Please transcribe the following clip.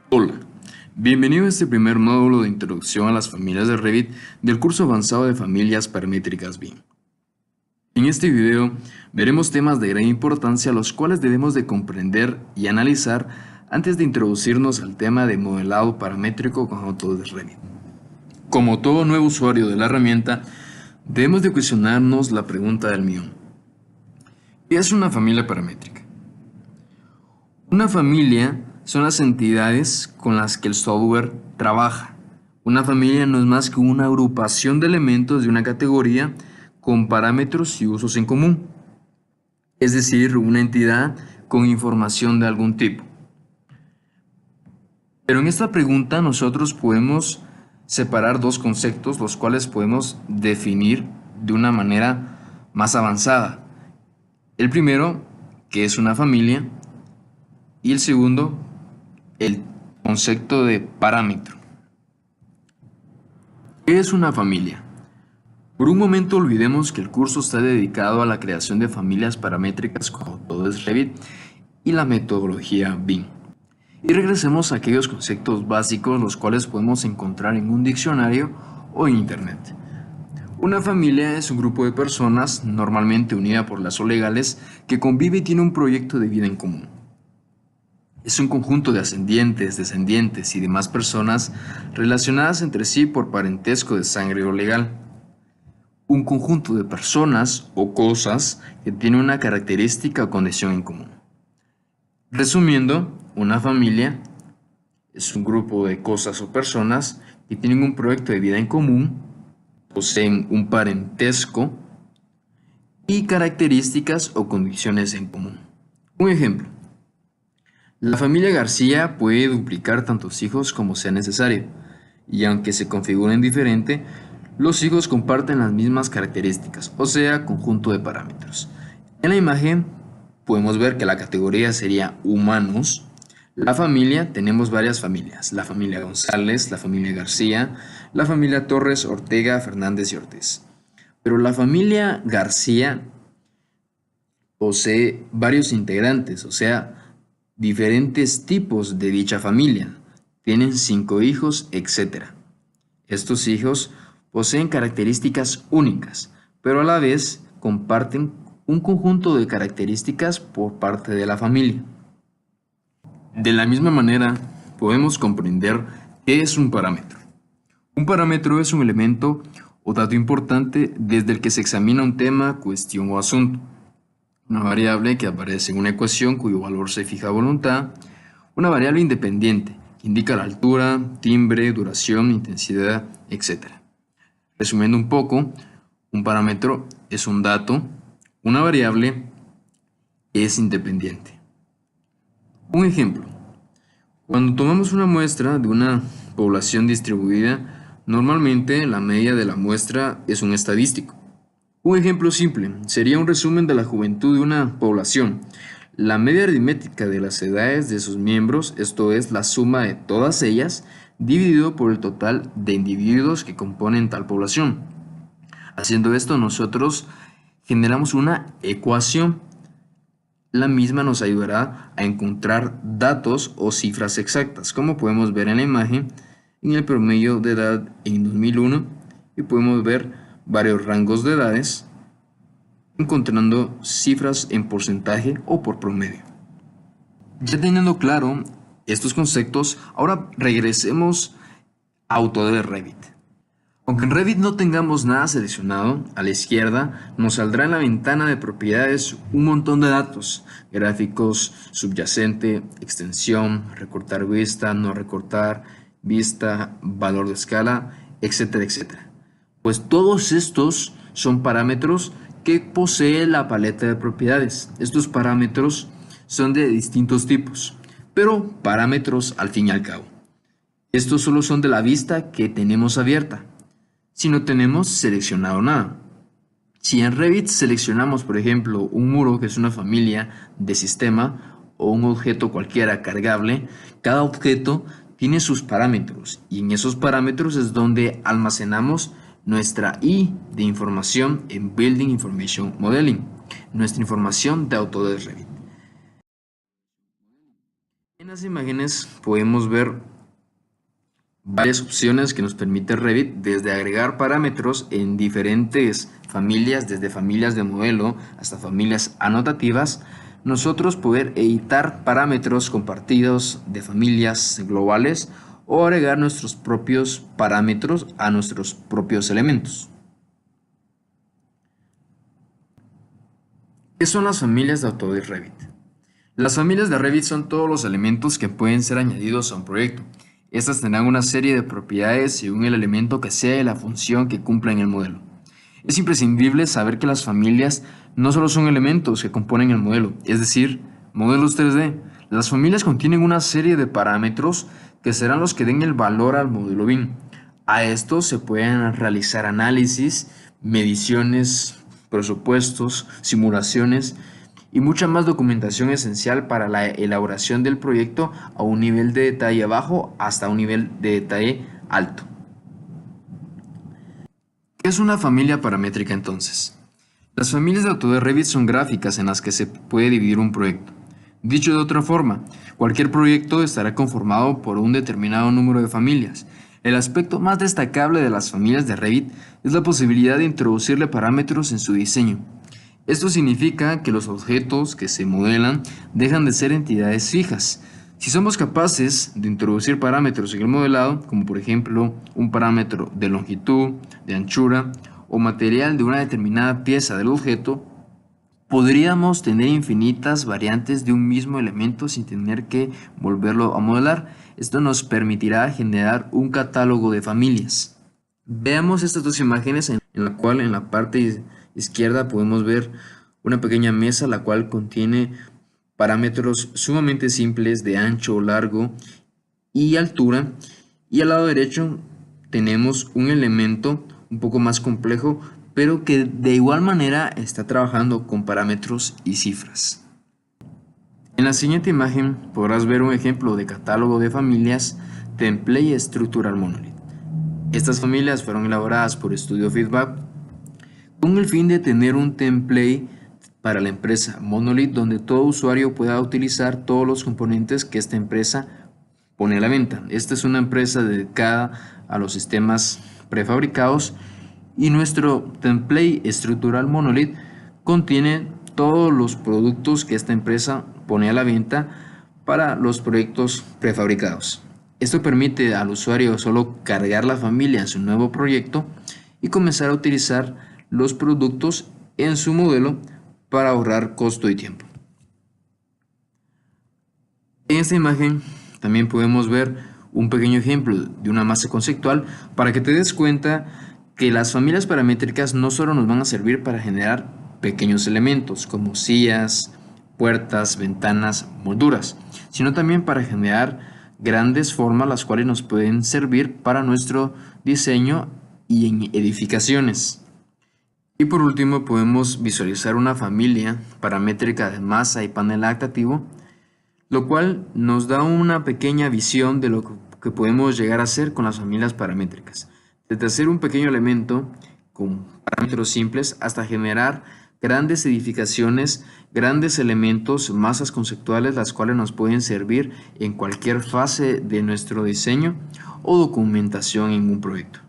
Hola, bienvenido a este primer módulo de introducción a las familias de Revit del curso avanzado de familias paramétricas BIM. En este video veremos temas de gran importancia los cuales debemos de comprender y analizar antes de introducirnos al tema de modelado paramétrico con Autodesk Revit. Como todo nuevo usuario de la herramienta, debemos de cuestionarnos la pregunta del millón. ¿Qué es una familia paramétrica? Una familia son las entidades con las que el software trabaja. Una familia no es más que una agrupación de elementos de una categoría con parámetros y usos en común. Es decir, una entidad con información de algún tipo. Pero en esta pregunta nosotros podemos separar dos conceptos, los cuales podemos definir de una manera más avanzada. El primero, que es una familia, y el segundo, el concepto de parámetro. ¿Qué es una familia? Por un momento olvidemos que el curso está dedicado a la creación de familias paramétricas con Autodesk Revit y la metodología BIM. Y regresemos a aquellos conceptos básicos los cuales podemos encontrar en un diccionario o en internet. Una familia es un grupo de personas, normalmente unida por lazos legales, que convive y tiene un proyecto de vida en común. Es un conjunto de ascendientes, descendientes y demás personas relacionadas entre sí por parentesco de sangre o legal. Un conjunto de personas o cosas que tienen una característica o condición en común. Resumiendo, una familia es un grupo de cosas o personas que tienen un proyecto de vida en común, poseen un parentesco y características o condiciones en común. Un ejemplo. La familia García puede duplicar tantos hijos como sea necesario, y aunque se configuren diferente, los hijos comparten las mismas características, o sea, conjunto de parámetros. En la imagen podemos ver que la categoría sería humanos. La familia, tenemos varias familias, la familia González, la familia García, la familia Torres, Ortega, Fernández y Ortiz. Pero la familia García posee varios integrantes, o sea, diferentes tipos de dicha familia. Tienen 5 hijos, etc. Estos hijos poseen características únicas, pero a la vez comparten un conjunto de características por parte de la familia. De la misma manera, podemos comprender qué es un parámetro. Un parámetro es un elemento o dato importante desde el que se examina un tema, cuestión o asunto. Una variable que aparece en una ecuación cuyo valor se fija a voluntad, una variable independiente que indica la altura, timbre, duración, intensidad, etc. Resumiendo un poco, un parámetro es un dato, una variable es independiente. Un ejemplo, cuando tomamos una muestra de una población distribuida, normalmente la media de la muestra es un estadístico. Un ejemplo simple sería un resumen de la juventud de una población. La media aritmética de las edades de sus miembros, esto es la suma de todas ellas, dividido por el total de individuos que componen tal población. Haciendo esto nosotros generamos una ecuación. La misma nos ayudará a encontrar datos o cifras exactas, como podemos ver en la imagen, en el promedio de edad en 2001, y podemos ver varios rangos de edades, encontrando cifras en porcentaje o por promedio. Ya teniendo claro estos conceptos, ahora regresemos a Autodesk Revit. Aunque en Revit no tengamos nada seleccionado, a la izquierda nos saldrá en la ventana de propiedades un montón de datos, gráficos, subyacente, extensión, recortar vista, no recortar, vista, valor de escala, etcétera, etcétera. Pues todos estos son parámetros que posee la paleta de propiedades. Estos parámetros son de distintos tipos, pero parámetros al fin y al cabo. Estos solo son de la vista que tenemos abierta, si no tenemos seleccionado nada. Si en Revit seleccionamos, por ejemplo, un muro que es una familia de sistema o un objeto cualquiera cargable, cada objeto tiene sus parámetros y en esos parámetros es donde almacenamos nuestra I de información en Building Information Modeling, nuestra información de Autodesk Revit. En las imágenes podemos ver varias opciones que nos permite Revit, desde agregar parámetros en diferentes familias, desde familias de modelo hasta familias anotativas, nosotros poder editar parámetros compartidos de familias globales o agregar nuestros propios parámetros a nuestros propios elementos. ¿Qué son las familias de Autodesk Revit? Las familias de Revit son todos los elementos que pueden ser añadidos a un proyecto. Estas tendrán una serie de propiedades según el elemento que sea y la función que cumpla en el modelo. Es imprescindible saber que las familias no solo son elementos que componen el modelo, es decir, modelos 3D. Las familias contienen una serie de parámetros que serán los que den el valor al modelo BIM. A estos se pueden realizar análisis, mediciones, presupuestos, simulaciones y mucha más documentación esencial para la elaboración del proyecto a un nivel de detalle bajo hasta un nivel de detalle alto. ¿Qué es una familia paramétrica entonces? Las familias de Autodesk Revit son gráficas en las que se puede dividir un proyecto. Dicho de otra forma, cualquier proyecto estará conformado por un determinado número de familias. El aspecto más destacable de las familias de Revit es la posibilidad de introducirle parámetros en su diseño. Esto significa que los objetos que se modelan dejan de ser entidades fijas. Si somos capaces de introducir parámetros en el modelado, como por ejemplo un parámetro de longitud, de anchura o material de una determinada pieza del objeto, podríamos tener infinitas variantes de un mismo elemento sin tener que volverlo a modelar. Esto nos permitirá generar un catálogo de familias. Veamos estas dos imágenes en la cual en la parte izquierda podemos ver una pequeña mesa la cual contiene parámetros sumamente simples de ancho, largo y altura, y al lado derecho tenemos un elemento un poco más complejo pero que de igual manera está trabajando con parámetros y cifras. En la siguiente imagen podrás ver un ejemplo de catálogo de familias Template Structural Monolith. Estas familias fueron elaboradas por Studio Feedback con el fin de tener un template para la empresa Monolith donde todo usuario pueda utilizar todos los componentes que esta empresa pone a la venta. Esta es una empresa dedicada a los sistemas prefabricados y nuestro template estructural Monolith contiene todos los productos que esta empresa pone a la venta para los proyectos prefabricados. Esto permite al usuario solo cargar la familia en su nuevo proyecto y comenzar a utilizar los productos en su modelo para ahorrar costo y tiempo. En esta imagen también podemos ver un pequeño ejemplo de una masa conceptual para que te des cuenta que las familias paramétricas no solo nos van a servir para generar pequeños elementos como sillas, puertas, ventanas, molduras, sino también para generar grandes formas las cuales nos pueden servir para nuestro diseño y en edificaciones. Y por último podemos visualizar una familia paramétrica de masa y panel adaptativo, lo cual nos da una pequeña visión de lo que podemos llegar a hacer con las familias paramétricas. Desde hacer un pequeño elemento con parámetros simples hasta generar grandes edificaciones, grandes elementos, masas conceptuales, las cuales nos pueden servir en cualquier fase de nuestro diseño o documentación en un proyecto.